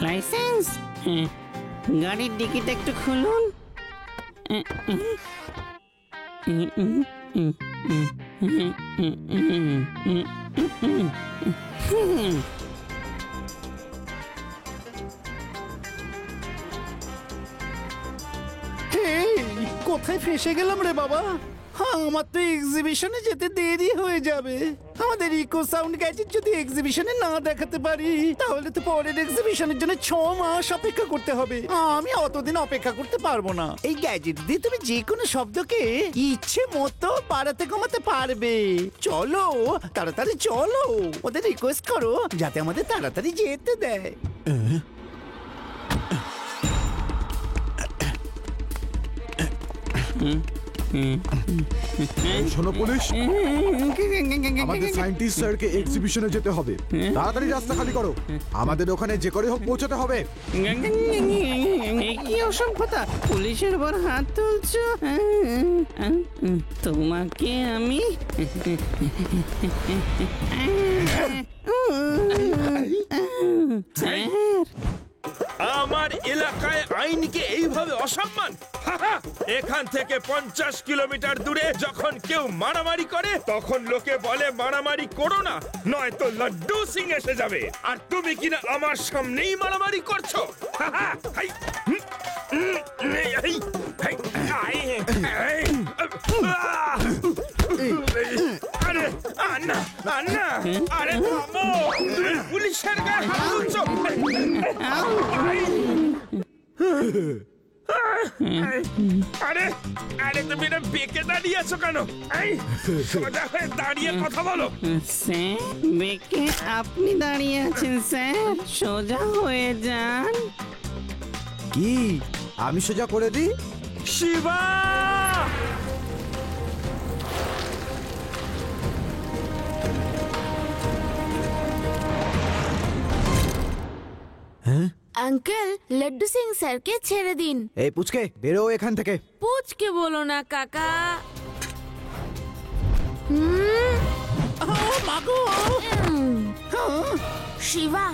Licence? গাড়ির ticket একটু খুলুন। কোথায় ফেসে গেলাম রে বাবা? আমার তো এক্সিবিশনে যেতে দেরি হয়ে যাবে। আমাদের ইকো সাউন্ড গ্যাজেট যদি এক্সিবিশনে না দেখাতে পারি তাহলে তো পরের এক্সিবিশনের জন্য 6 মাস অপেক্ষা করতে হবে। আমি অতদিন অপেক্ষা করতে পারবো না। এই গ্যাজেট দিয়ে তুমি যে কোনো শব্দকে ইচ্ছে মতো বাড়াতে কমাতে পারবে। চলো তাড়াতাড়ি চলো, ওদের রিকোয়েস্ট করো যাতে আমাদের তাড়াতাড়ি যেতে দেয়। শোনো পুলিশ, আমাদের সায়েন্টিস্ট স্যারকে এক্সিবিশনে যেতে হবে। তাড়াতাড়ি রাস্তা খালি করো, আমাদের ওখানে যে করে হোক পৌঁছাতে হবে। কি অসভ্যতা, পুলিশের উপর হাত তুলছ? তোমাকে আমি আমার এলাকায় আইনকে এইভাবে অসম্মান? এখান থেকে 50 কিলোমিটার দূরে যখন কেউ মারামারি করে তখন লোকে বলে মারামারি করো না, নয়তো লাড্ডু সিং এসে যাবে। আর তুমি কিনা আমার সামনেই মারামারি করছো। আরে আন্না আন্না, আরে থামো, তুমি পুলিশের গায়ে হাত তুলছো। আরে আরে তুমি এটা বেঁকে দাঁড়িয়ে আছো কেন? সোজা হয়ে দাঁড়িয়ে কথা বলো। স্যার, বেঁকে আপনি দাঁড়িয়ে আছেন স্যার, সোজা হয়ে যান। কি আমি সোজা করে দিই? শিবা! আঙ্কেল, লাড্ডু সিং স্যারকে ছেড়ে দিন। এই পুচকে বেরো এখান থেকে। পুচকে বলো না কাকা। শিবা,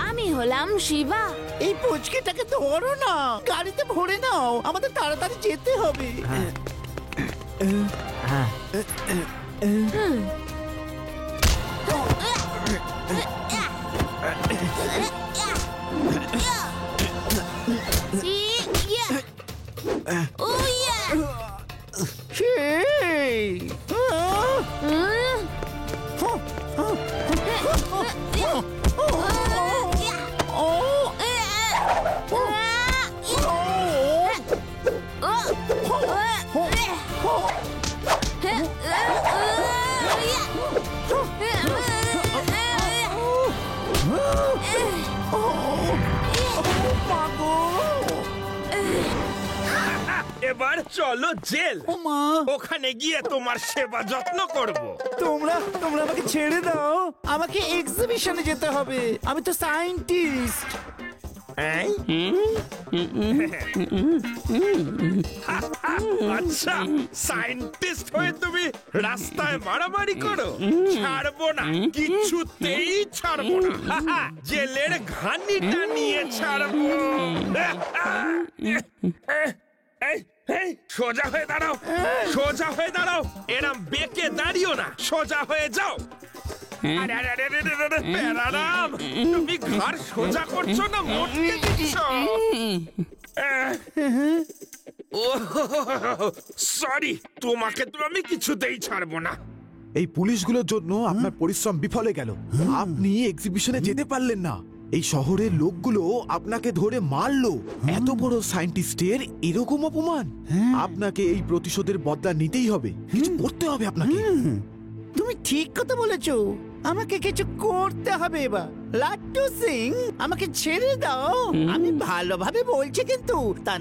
আমি হলাম শিবা। এই পুচকেটাকে ধরো না, গাড়িতে ভরে নাও, আমাদের তাড়াতাড়ি যেতে হবে। এবার চলো জেল, ওখানে গিয়ে তোমার সেবা যত্ন করব। তোমরা আমাকে ছেড়ে দাও, আমাকে এক্সিবিশনে যেতে হবে, আমি তো সায়েন্টিস্ট। আচ্ছা, সায়েন্টিস্ট হয়ে তুমি রাস্তায় মারামারি করো? ছাড়বো না, কিছুতেই ছাড়বো না। জেলের ঘানিটা নিয়ে ছাড়বো। সোজা হয়ে দাঁড়াও, সোজা হয়ে দাঁড়াও, এরম বেঁকে দাঁড়িও না, সোজা হয়ে যাও। ম্যাডাম, তুমি ঘাড় সোজা করছো না মোটকে দিচ্ছ? সরি, তোমাকে তো আমি কিছুতেই ছাড়বো না। এই পুলিশগুলোর জন্য আপনার পরিশ্রম বিফলে গেল। আপনি এক্সিবিশনে যেতে পারলেন না। এই শহরের লোকগুলো আপনাকে ধরে মারলো। এত বড় সায়েন্টিস্টের এরকম অপমান। আপনাকে এই প্রতিশোধের বদলা নিতেই হবে, কিছু করতে হবে আপনাকে। তুমি ঠিক কথা বলেছো, আমাকে কিছু করতে হবে। এবার লাড্ডু সিং, আমাকে ছেড়ে দাও, আমি ভালোভাবে বলছি, কিন্তু তা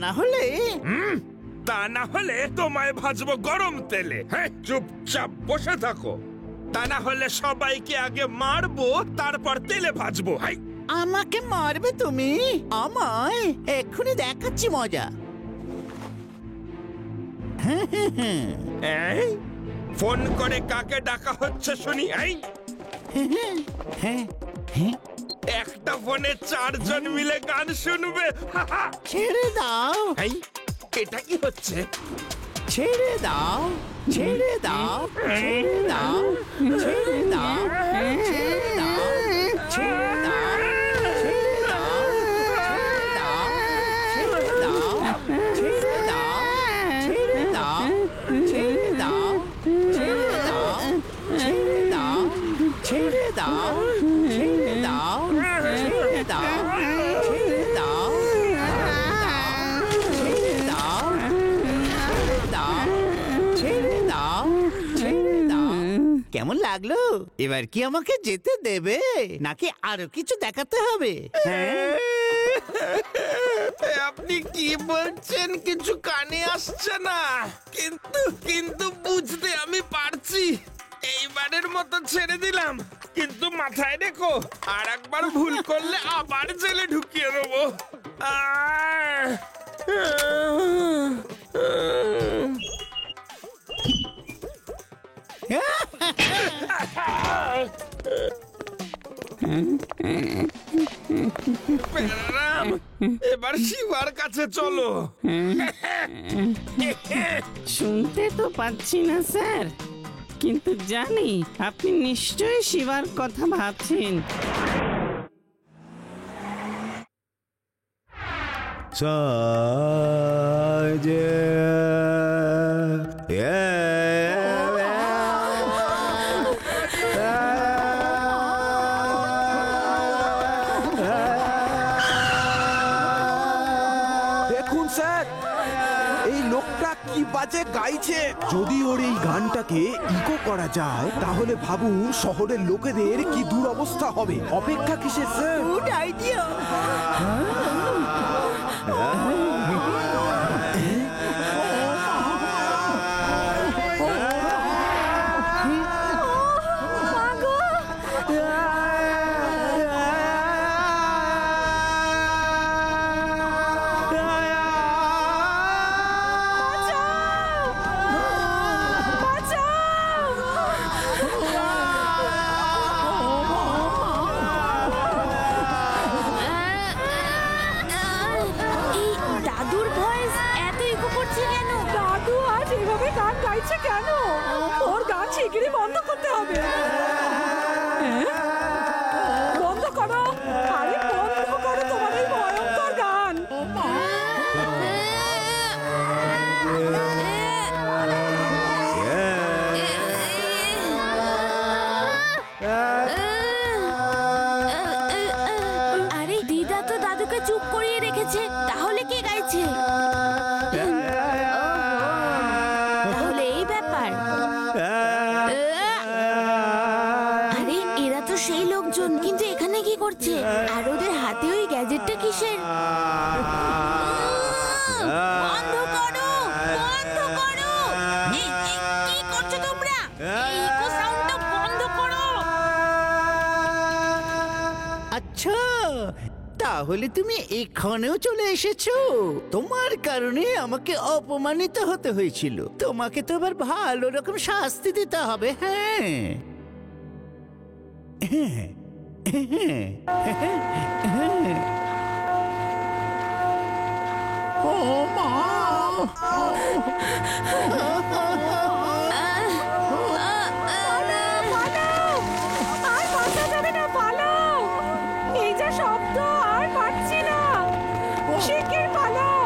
না হলে তোমায় ভাজবো গরম তেলে। হ্যাঁ, চুপচাপ বসে থাকো, তা না হলে সবাইকে আগে মারবো, তারপর তেলে ভাজবো। আমাকে মারবে তুমি? আমায় এক্ষুনি দেখাচ্ছি মজা। এই, ফোন করে কাকে ডাকা হচ্ছে শুনি? এই, হ্যাঁ হ্যাঁ একটা ফোনে 4 জন মিলে গান শুনবে। ছেড়ে দাও এই, এটা কি হচ্ছে? ছেড়ে দাও ছেড়ে দাও ছেড়ে দাও ছেড়ে দাও ছেড়ে দাও ছেড়ে দাও ছেড়ে দাও ছেড়ে দাও ছেড়ে দাও ছেড়ে দাও ছেড়ে দাও ছেড়ে দাও ছেড়ে দাও ছেড়ে দাও ছেড়ে দাও ছেড়ে দাও ছেড়ে দাও কেমন লাগলো? এবার কি আমাকে যেতে দেবে নাকি আরো কিছু দেখাতে হবে? আপনি কি বলছেন কিছু কানে আসছে না, কিন্তু কিন্তু বুঝতে আমি পারছি। এইবারের মতো ছেড়ে দিলাম, কিন্তু মাথায় রেখো আর একবার ভুল করলে আবার জেলে ঢুকিয়ে দেবো। রাম, এবার শিবার কাছে চলো। শুনতে তো পাচ্ছি না স্যার, কিন্তু জানি আপনি নিশ্চয়ই শিবার কথা ভাবছেন। দেখুন স্যার, এই লোকটা কি বাজে গাইছে। যদি ওর এই গানটাকে ইকো করা যায় তাহলে ভাবুন শহরের লোকেদের কি দুরবস্থা হবে। অপেক্ষা কিসের স্যার? Good idea. দাদুর ভয়েস এত ইকো করছে কেন? দাদু আজ এভাবে গান গাইছে কেন? ওর গান শিগগিরই বন্ধ করতে হবে। বন্ধ করো, আরে বন্ধ করো তোমার এই ভয়ঙ্কর গান। আরে দিদা তো দাদুকে চুপ করিয়ে রেখেছে, তাহলে কে গাইছে? তাহলে এই ব্যাপার। আরে এরা তো সেই লোকজন, কিন্তু এখানে কি করছে? আর ওদের হাতে ওই গ্যাজেটটা কিসের? বন্ধ করো, বন্ধ করো। কি করছো তোমরা? এই ইকো সাউন্ডটা বন্ধ করো। আচ্ছা, তাহলে তুমি এখানেও চলে এসেছো। তোমার কারণে আমাকে অপমানিত হতে হয়েছিল। তোমাকে তো এবার ভালো রকম শাস্তি দিতে হবে। হ্যাঁ ও মা, আর বাঁচা যাবে না, পালাও। এই যে শব্দ, আর পাচ্ছি না। শিগগির পালাও।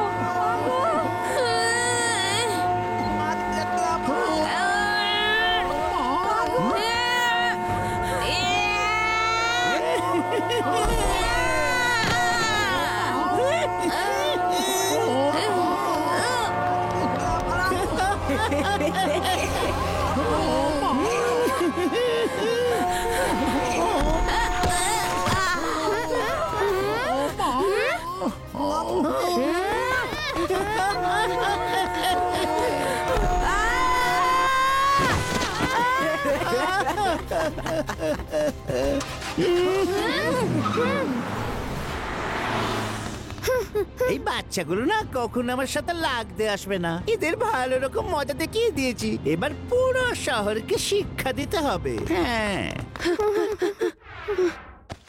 এই বাচ্চাগুলো না কখনো আমার সাথে লাগতে আসবে না। এদের ভালো রকম মজা দেখিয়ে দিয়েছি, এবার পুরো শহরকে শিক্ষা দিতে হবে। হ্যাঁ,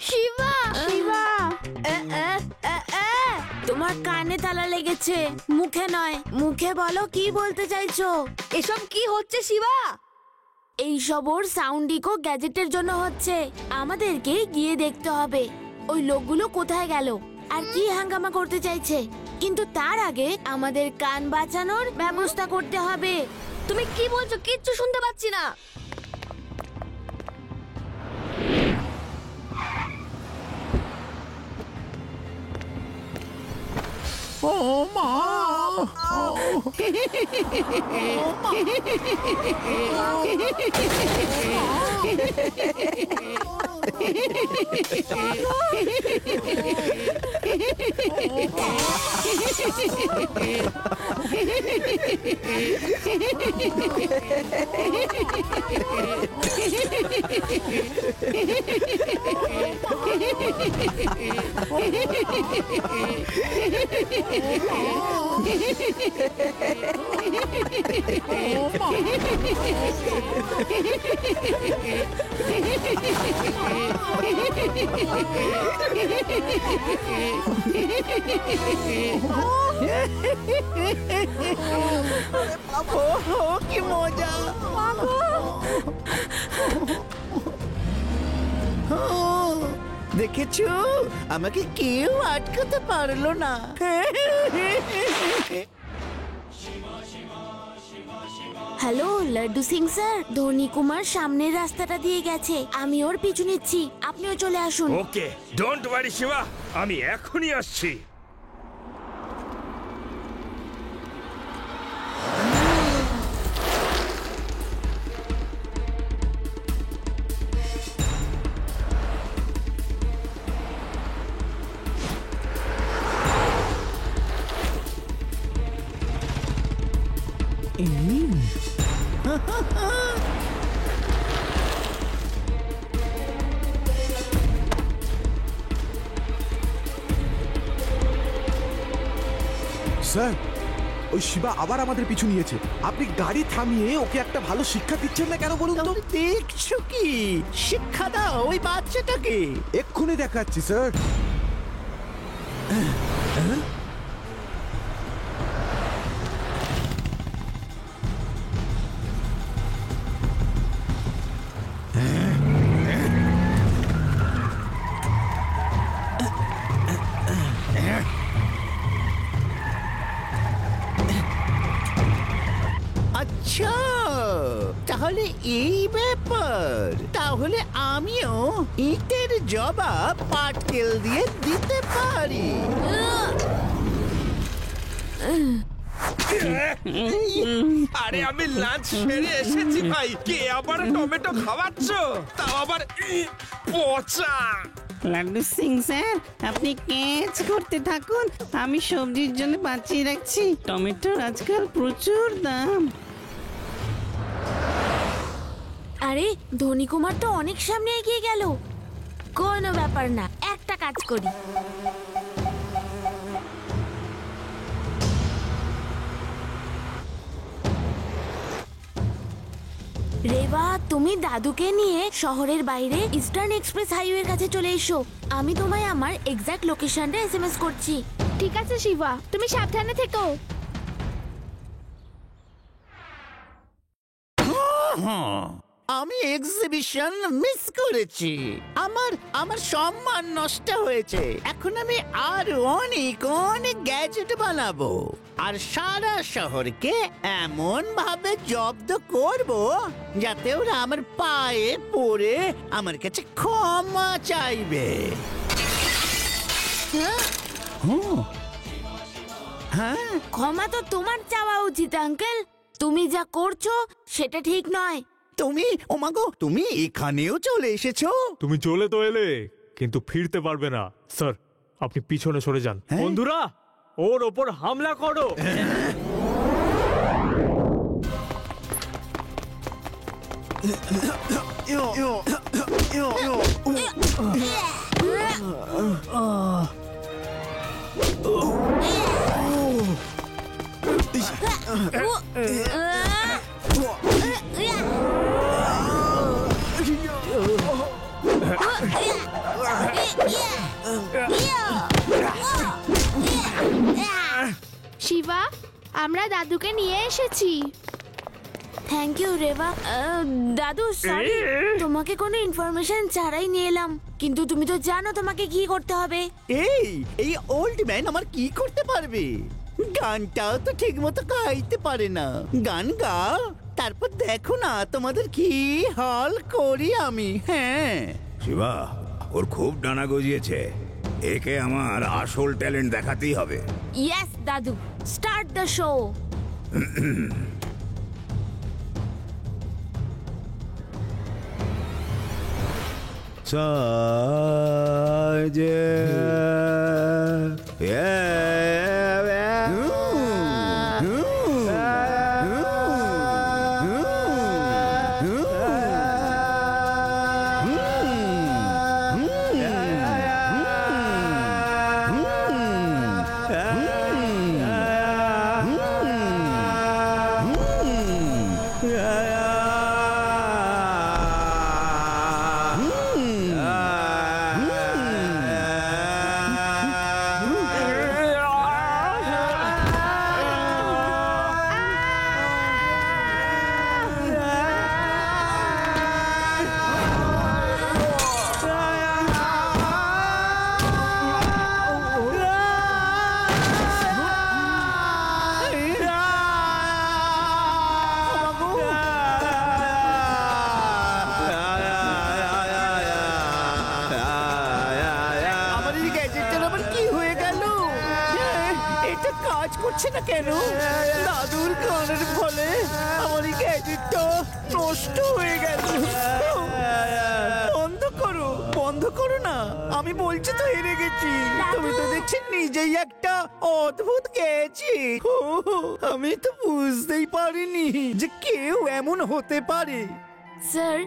শিবা শিবা তোমার কানে তালা লেগেছে, মুখে নয়। মুখে বলো কি বলতে চাইছো। এসব কি হচ্ছে শিবা? এইসব ওর সাউন্ড ইকো গ্যাজেটের জন্য হচ্ছে। আমাদেরকে গিয়ে দেখতে হবে ওই লোকগুলো কোথায় গেল আর কি হাঙ্গামা করতে চাইছে। কিন্তু তার আগে আমাদের কান বাঁচানোর ব্যবস্থা করতে হবে। তুমি কি বলছো? কিচ্ছু শুনতে পাচ্ছি না। ও মা, কি মজা! দেখেছো, আমাকে কেউ আটকাতে পারলো না। হ্যালো লাড্ডু সিং স্যার, ধনী কুমার সামনের রাস্তাটা দিয়ে গেছে, আমি ওর পিছু নিচ্ছি, আপনিও চলে আসুন। ওকে, ডোন্ট ওয়ারি শিবা, আমি এখনই আসছি। স্যার, ওই শিবা আবার আমাদের পিছু নিয়েছে। আপনি গাড়ি থামিয়ে ওকে একটা ভালো শিক্ষা দিচ্ছেন না কেন বলুন তো? দেখছো কি? শিক্ষা দাও ওই বাচ্চাটাকে। এক্ষুনি দেখাচ্ছি স্যার। আচ্ছা, তাহলে এই ব্যাপার। তাহলে আমিও ইটের জবাব পাটকেল দিয়ে দিতে পারি। আরে আমি লাঞ্চ সেরে এসেছি ভাই, কে আবার টমেটো খাওয়াচ্ছ, তাও আবার পচা। লাড্ডু সিং স্যার, আপনি ক্যাচ করতে থাকুন, আমি সবজির জন্য বাঁচিয়ে রাখছি। টমেটোর আজকাল প্রচুর দাম। আরে ধনী কুমার তো অনেক সামনে এগিয়ে গেল। কোনো ব্যাপার না, একটা কাজ করি। রেবা, তুমি দাদুকে নিয়ে শহরের বাইরে ইস্টার্ন এক্সপ্রেস হাইওয়ের কাছে চলে এসো। আমি তোমায় আমার এক্সাক্ট লোকেশনটা এসএমএস করছি। ঠিক আছে শিবা, তুমি সাবধানে থেকো। আমি এক্সিবিশন মিস করেছি। আমার সম্মান নষ্ট হয়েছে। এখন আমি আর অনেক অনেক গ্যাজেট বানাবো আর সারা শহরকে এমন ভাবে জব্দ করব যাতে ওরা আমার পায়ে পড়ে আমার কাছে ক্ষমা চাইবে। হ্যাঁ, ক্ষমা তো তোমার চাওয়া উচিত আঙ্কেল। তুমি যা করছো সেটা ঠিক নয়। তুমি ওমাগো, তুমি এখানেও চলে এসেছো। তুমি চলে তো এলে, কিন্তু ফিরতে পারবে না। স্যার, আপনি পিছনে সরে যান। বন্ধুরা, ওর ওপর হামলা করো। শিবা, আমরা দাদুকে নিয়ে এসেছি। Thank you Reba. দাদু সরি, তোমাকে কোনো ইনফরমেশন ছাড়াই নিয়ে এলাম, কিন্তু তুমি তো জানো তোমাকে কি করতে হবে। এই ওল্ড ম্যান আমার কি করতে পারবে? গানটাও তো ঠিক মতো গাইতে পারে না। গান গাও, তারপর দেখো না তোমাদের কি হাল করি আমি। হ্যাঁ শিবা, ওর খুব ডানা গজিয়েছে। একে আমার আসল ট্যালেন্ট দেখাতেই হবে। ইয়েস দাদু, স্টার্ট দ্য শো। আমার এই গ্যাজেটটার আবার কি হয়ে গেল? এটা কাজ করছে না কেন? দাদুর গানের ফলে আমার এই গ্যাজেটটা নষ্ট হয়ে গেল। বন্ধ করো না, আমি বলছি তো হেরে গেছি। তুমি তো দেখছি নিজেই একটা অদ্ভুত গেছি। আমি তো বুঝতেই পারিনি যে কেউ এমন হতে পারে। স্যার,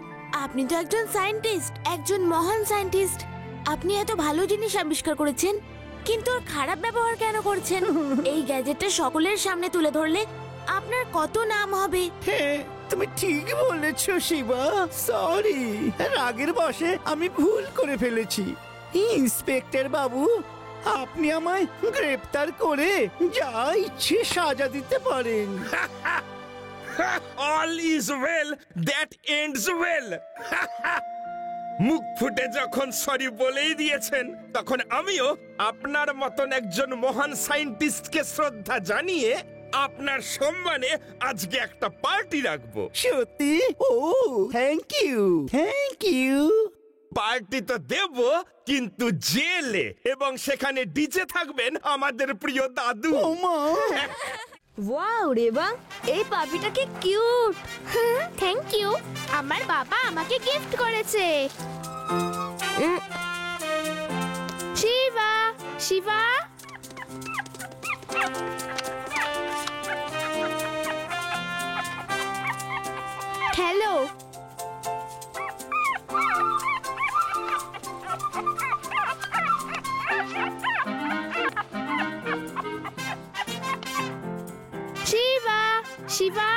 আপনি তো একজন সায়েন্টিস্ট, একজন মহান সায়েন্টিস্ট। আপনি এত ভালো জিনিস আবিষ্কার করেছেন, কিন্তু ওর খারাপ ব্যবহার কেন করছেন? এই গ্যাজেটটা সকলের সামনে তুলে ধরলে আপনার কত নাম হবে। হ্যাঁ, তুমি ঠিক বলেছো শিবা। সরি, রাগের বশে আমি ভুল করে ফেলেছি। ইন্সপেক্টর বাবু, আপনি আমায় গ্রেপ্তার করে যা ইচ্ছে সাজা দিতে পারেন। All is well that ends well. মুখ ফুটে যখন সরি বলেই দিয়েছেন, তখন আমিও আপনার মতন একজন মহান সায়েন্টিস্টকে শ্রদ্ধা জানিয়ে আপনার সম্মানে আজকে একটা পার্টি রাখবো। সত্যি? ও থ্যাংক ইউ। পার্টি তো দেব, কিন্তু জেলে, এবং সেখানে ডিজে থাকবেন আমাদের প্রিয় দাদু। ওমা, ওয়াও রেবা, এই পাপিটা কি কিউট। থ্যাংক ইউ, আমার বাবা আমাকে গিফট করেছে। শিবা, শিবা, হ্যালো। শিবা, শিবা।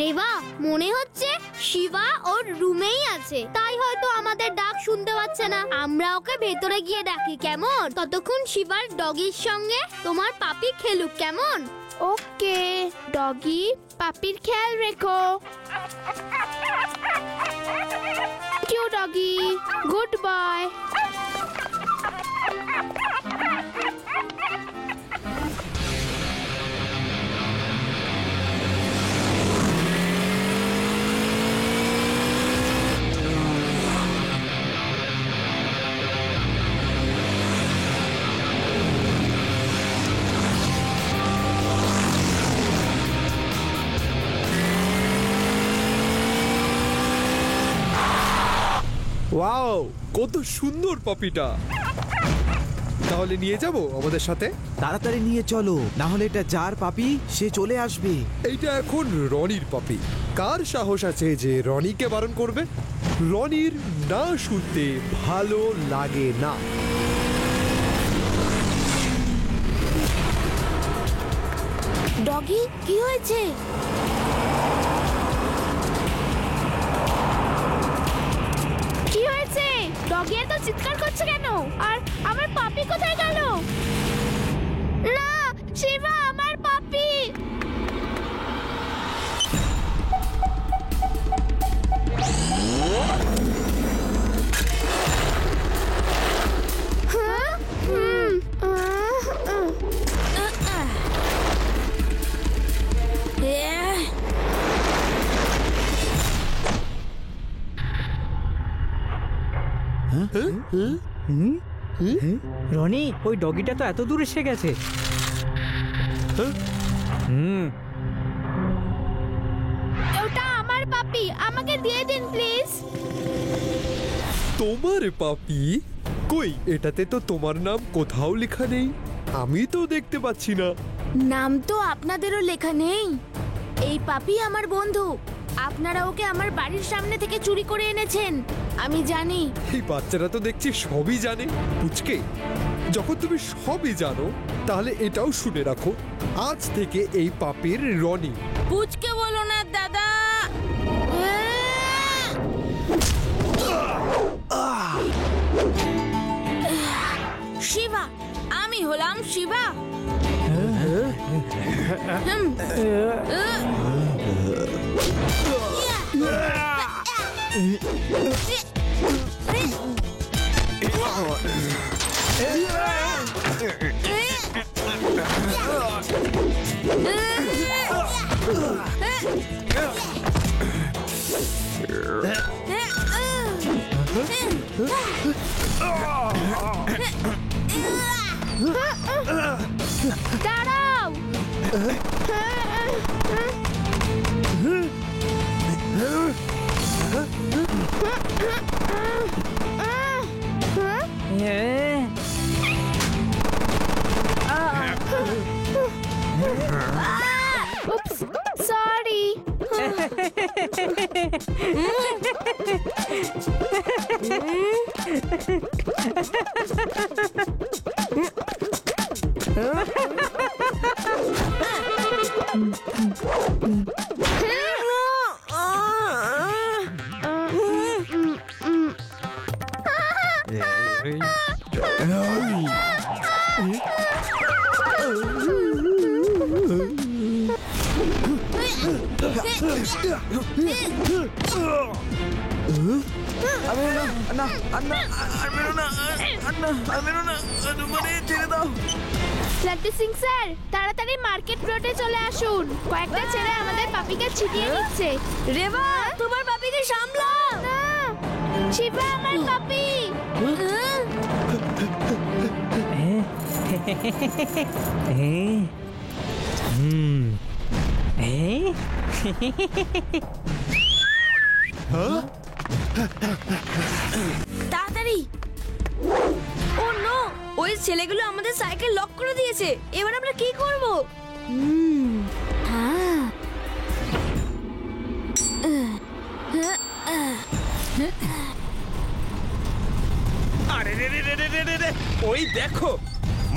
রেবা, মনে হচ্ছে শিবা ওর রুমেই আছে, তাই হয়তো আমাদের ডাক শুনতে পাচ্ছে না। আমরা ওকে ভেতরে গিয়ে ডাকি, কেমন? ততক্ষণ শিবার ডগির সঙ্গে তোমার পাপি খেলুক, কেমন? ওকে ডগি, পাপির খেয়াল রেখো। Cute doggy, good boy. Wow, কত সুন্দর পপিটা। তাহলে নিয়ে যাব আমাদের সাথে? তাড়াতাড়ি নিয়ে চলো, না হলে এটা যার পাপি সে চলে আসবে। এইটা এখন রনির পপি। কার সাহস আছে যে রনিকে বারণ করবে? রনির না শুনতে ভালো লাগে না। ডগি ডগি কি হয়েছে? কি হয়েছে? ডগি এত চিৎকার করছে কেন? আর আমার পাপি কোথায় গেল? না, শিবা, আমার পাপি! রনি, ওই ডগিটা তো এত দূর এসে গেছে। ওটা আমার পাপি, আমাকে দিয়ে দিন প্লিজ। তোমার পাপি? কই, এটাতে তো তোমার নাম কোথাও লেখা নেই। আমি তো দেখতে পাচ্ছি না। নাম তো আপনাদেরও লেখা নেই। এই পাপি আমার বন্ধু। আপনারা ওকে আমার বাড়ির সামনে থেকে চুরি করে এনেছেন, আমি জানি। এই বাচ্চারা তো দেখছি সবই জানে। পুচকে, যখন তুমি সবই জানো তাহলে এটাও শুনে রাখো, আজ থেকে এই পাপির রনি। পুচকে বলো না দাদা। শিবা, আমি হলাম শিবা। দাঁড়াও! Oops, sorry. Laddu Singh sir, তাড়াতাড়ি মার্কেট রোডে চলে আসুন। কয়েকটা ছেলে আমাদের পাপিকে ছিটিয়ে নিচ্ছে। রেবা, তোমার পাপিকে সামলাও। না, শিবা আমার পাপি। তাড়াতাড়ি। ও নো, ওই ছেলেগুলো আমাদের সাইকেল লক করে দিয়েছে। এবার আমরা কি করব? আরে রে রে রে রে রে রে রে, ওই দেখো,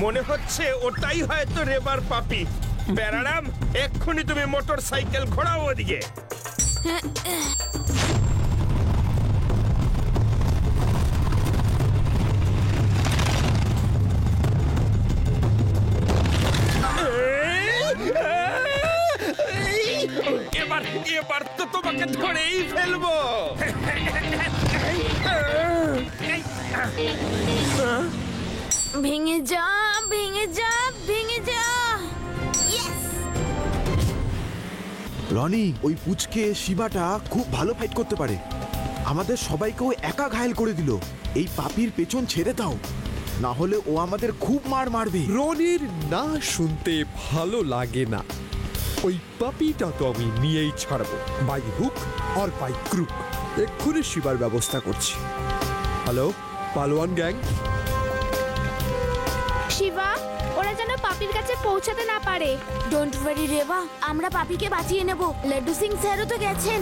মনে হচ্ছে ওটাই হয়তো রেবার পাপি। প্যারারাম, এক্ষুনি তুমি মোটর সাইকেল ঘোরাও ওদিকে। এবার এবার তো তোমাকে ধরেই ফেলবো। ভেঙে যা, ভেঙে যা, ভেঙে যা। ইয়েস! রনি, ওই পুচকে শিবাটা খুব ভালো ফাইট করতে পারে। আমাদের সবাইকেও একা ঘায়েল করে দিল। এই পাপির পেছন ছেড়ে দাও, না হলে ও আমাদের খুব মার মারবে। রনির না শুনতে ভালো লাগে না। ওই পাপিটা তো আমি নিয়েই ছাড়বো, বাই হুক আর বাই ক্রুক। এক্ষুনি শিবার ব্যবস্থা করছি। Hello, পালোয়ান gang. শিবা, ওরা যেন পাপির কাছে পৌঁছাতে না পারে। ডোন্ট ওয়ারি রেবা, আমরা পাপিকে বাঁচিয়ে নেব। লাড্ডু সিং স্যারও তো গেছেন।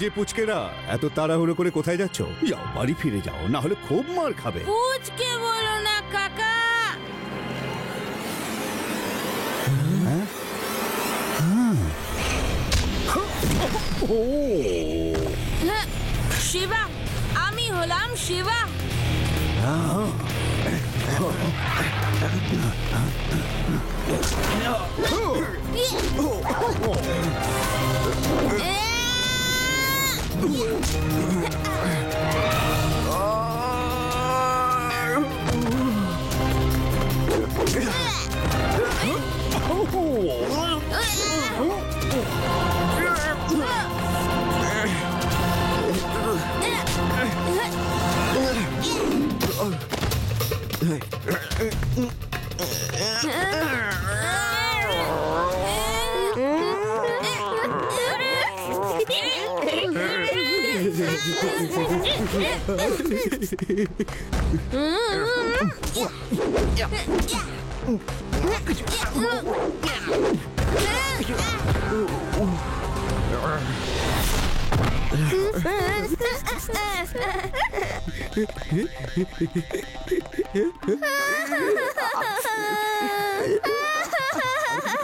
যে পুচকেরা এত তাড়াহুড়ো করে কোথায় যাচ্ছ? যাও বাড়ি ফিরে যাও, না হলে খুব মার খাবে। পুচকে বলো না কাকা। হ্যাঁ, শিবা, আমি হলাম শিবা।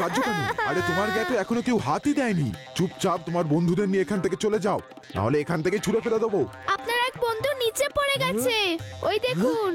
কাজু কেন? আরে তোমার গায়ে তো এখনো কেউ হাতই দেয়নি। চুপচাপ তোমার বন্ধুদের নিয়ে এখান থেকে চলে যাও, নাহলে এখান থেকে ছুঁড়ে ফেলে দেবো। আপনার এক বন্ধু নিচে পড়ে গেছে, ওই দেখুন।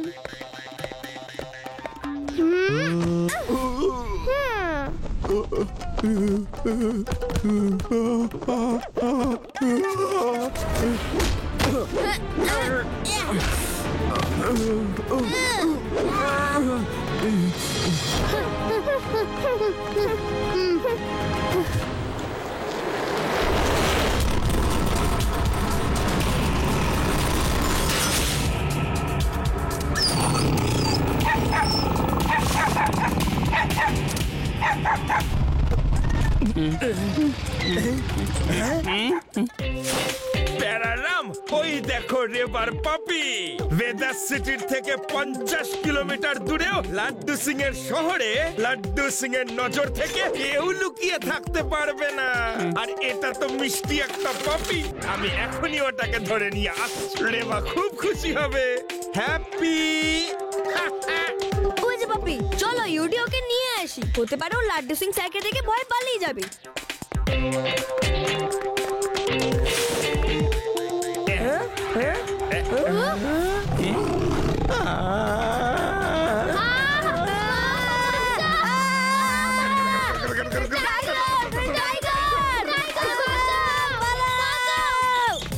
প্যারারাম, ওই দেখো রেবার পাপি। ভেদাস সিটির থেকে 50 কিলোমিটার দূরেও লাড্ডু সিং এর শহরে লাড্ডু সিং এর নজর থেকে কেউ লুকিয়ে থাকতে পারবে না। আর এটা তো মিষ্টি একটা পাপি। আমি এখনই ওটাকে ধরে নিয়ে আসছি। রেবা খুব খুশি হবে। হ্যাপি। ওই যে পাপি, চলো ইউডি ওকে নিয়ে আসি। হতে পারে ও লাড্ডু সিং স্যারকে দেখে ভয় পালিয়ে যাবে।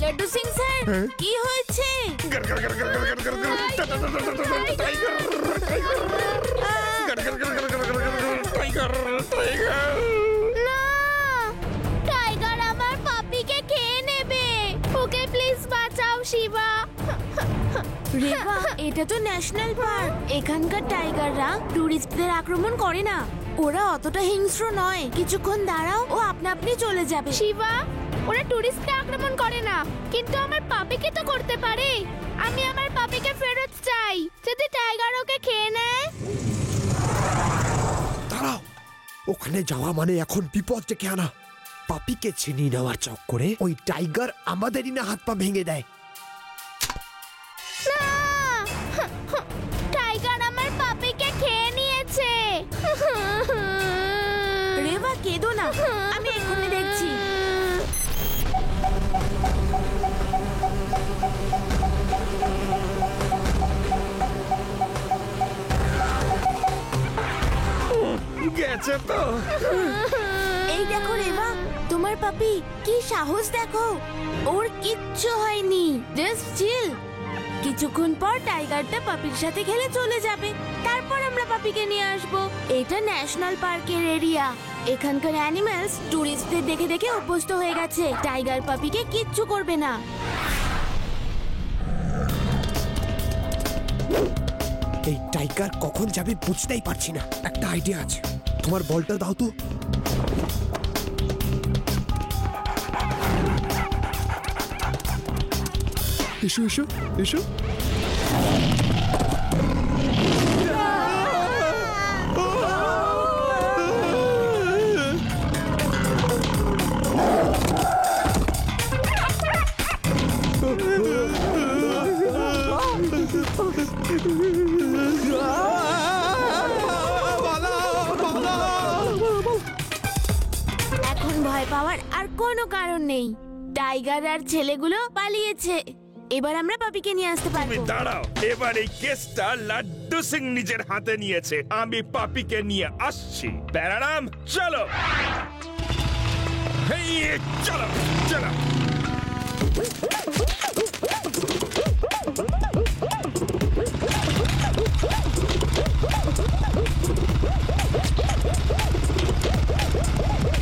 লাড্ডু সিং স্যার, কি হয়েছে? টাইগার আমার পাপিকে খেয়ে নেবে। ওকে প্লিজ বাঁচাও শিবা। রেবা, এটা তো ন্যাশনাল পার্ক। এখানকার টাইগাররা টুরিস্টদের আক্রমণ করে না। ওরা অতটা হিংস্র নয়। কিছুক্ষণ দাঁড়াও, ও আপনা আপনি চলে যাবে। শিবা, ওরা টুরিস্টকে আক্রমণ করে না, কিন্তু আমার পাপিকে তো করতে পারে। আমি আমার পাপিকে ফেরত চাই, যদি টাইগার ওকে খেয়ে নেয়। দাঁড়াও, ওখানে যাওয়া মানে এখন বিপদ ডেকে আনা। পাপিকে ছিনিয়ে নেওয়ার চক্করে ওই টাইগার আমাদেরই না হাত পা ভেঙে দেয়। টাইগার আমার পাপিকে খেয়ে নিয়েছে। রেবা, কেঁদো না, আমি এক্ষুনি দেখছি। গেছে তো। এই দেখো রেবা, তোমার পাপি কি সাহস দেখো। ওর কিচ্ছু হয়নি, জাস্ট চিল। কিছুক্ষণ পর টাইগারটা পাপির সাথে খেলে চলে যাবে। তারপর আমরা পাপিকে নিয়ে আসবো। এটা ন্যাশনাল পার্কের এরিয়া। এখানকার অ্যানিমালস টুরিস্টদের দেখে দেখে অভ্যস্ত হয়ে গেছে। টাইগার পাপিকে কিচ্ছু করবে না। এই টাইগার কখন যাবে বুঝতেই পারছি না। একটা আইডিয়া আছে, তোমার বলটা দাও তো। এসো এসো এসো। এখন ভয় পাওয়ার আর কোনো কারণ নেই। টাইগার আর ছেলেগুলো পালিয়েছে। এবার আমরা পাপিকে নিয়ে আসতে তুমি পারবো। দাঁড়াও, এবার এই কেসটা লাড্ডু সিং নিজের হাতে নিয়েছে। আমি পাপিকে নিয়ে আসছি। প্যারারাম, চলো। হেই, চলো চলো।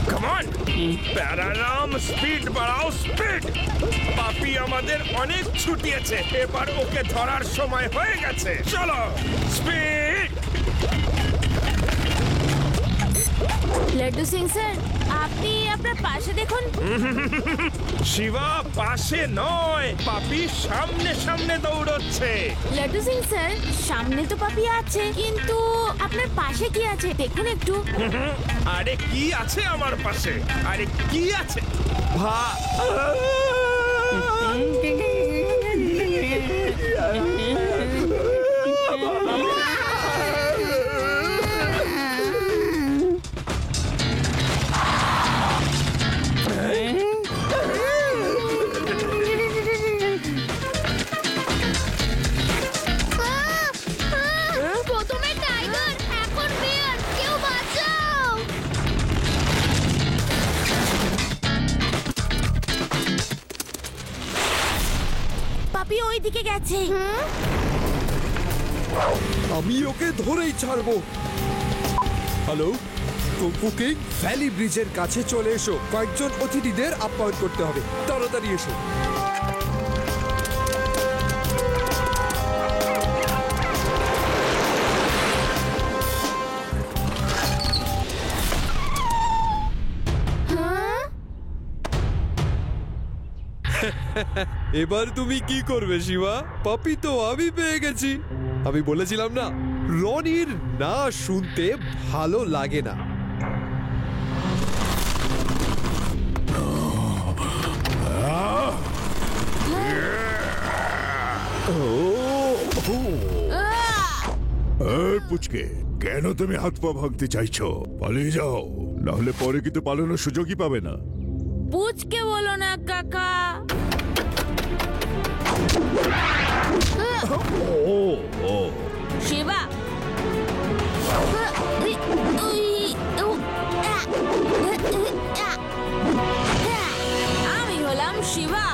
Come on! প্যারারাম, স্পিড বাড়াও, স্পিড। পাপি আমাদের অনেক ছুটিয়েছে, এবার ওকে ধরার সময় হয়ে গেছে। চলো, স্পিড। লাড্ডু সিং স্যার, আপনি আপনার পাশে দেখুন। শিবা পাশে নয়, পাপি সামনে সামনে দৌড়চ্ছে। লাড্ডু সিং স্যার, সামনে তো পাপি আছে, কিন্তু আপনার পাশে কি আছে দেখুন একটু। আরে কি আছে আমার পাশে? আরে কি আছে? প্রথমে টাইগার, এখন বিয়ার, কেউ বাঁচাও। পাপি ওই দিকে গেছে। আমি ওকে ধরেই ছাড়বো। হ্যালো, কুম্ফু কিং, ভ্যালি ব্রিজের কাছে চলে এসো। কয়েকজন অতিথিদের আপ্যায়ন করতে হবে, তাড়াতাড়ি এসো। এবার তুমি কি করবে শিবা? পাপি তো আমি পেয়ে গেছি। আমি বলেছিলাম না, রনির না শুনতে ভালো লাগে না। পুচকে, কেন তুমি হাত পা ভাঙতে চাইছো? পালিয়ে যাও, নাহলে পরে কিন্তু পালানোর সুযোগই পাবে না। পুচকে বলো না কাকা। শিবা, আমি হলাম শিবা।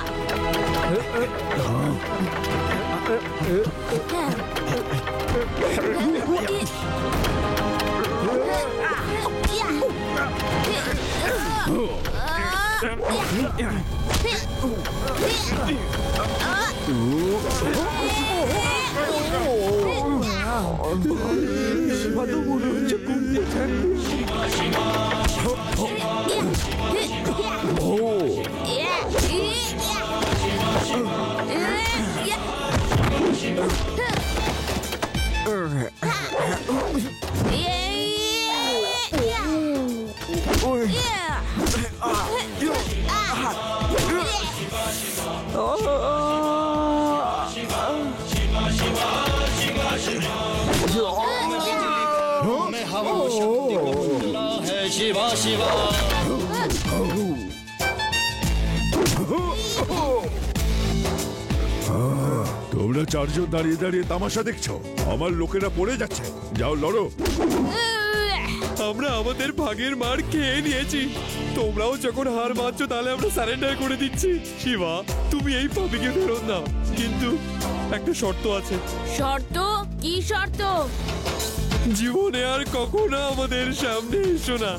তোমরা চারজন দাঁড়িয়ে দাঁড়িয়ে তামাশা দেখছো, আমার লোকেরা পড়ে যাচ্ছে। যাও লড়ো। আমরা আমাদের ভাগের মার খেয়ে নিয়েছি, তোমরাও যখন হার মানছো তাহলে আমরা সারেন্ডার করে দিচ্ছি। শিবা, তুমি এই পাপিকে ফেরত নাও, কিন্তু একটা শর্ত আছে। শর্ত? কি শর্ত? জীবনে আর কখনো আমাদের সামনে এসো না।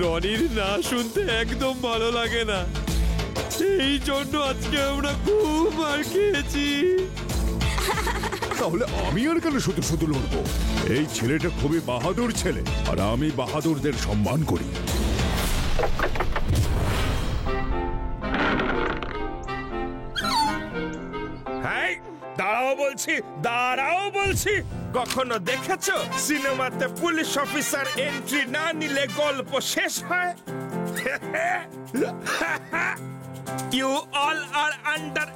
রনির না শুনতে একদম ভালো লাগে না, এই জন্য আজকে আমরা খুব মার খেয়েছি। তাহলে আমি আর কেন শুধু শুধু লড়বো? এই ছেলেটা খুবই বাহাদুর ছেলে, আর আমি বাহাদুরদের সম্মান করি। হ্যাঁ, দাঁড়াও বলছি, দাঁড়াও বলছি। কখনো দেখেছো সিনেমাতে পুলিশ অফিসার এন্ট্রি না নিলে গল্প শেষ হয়? You all are under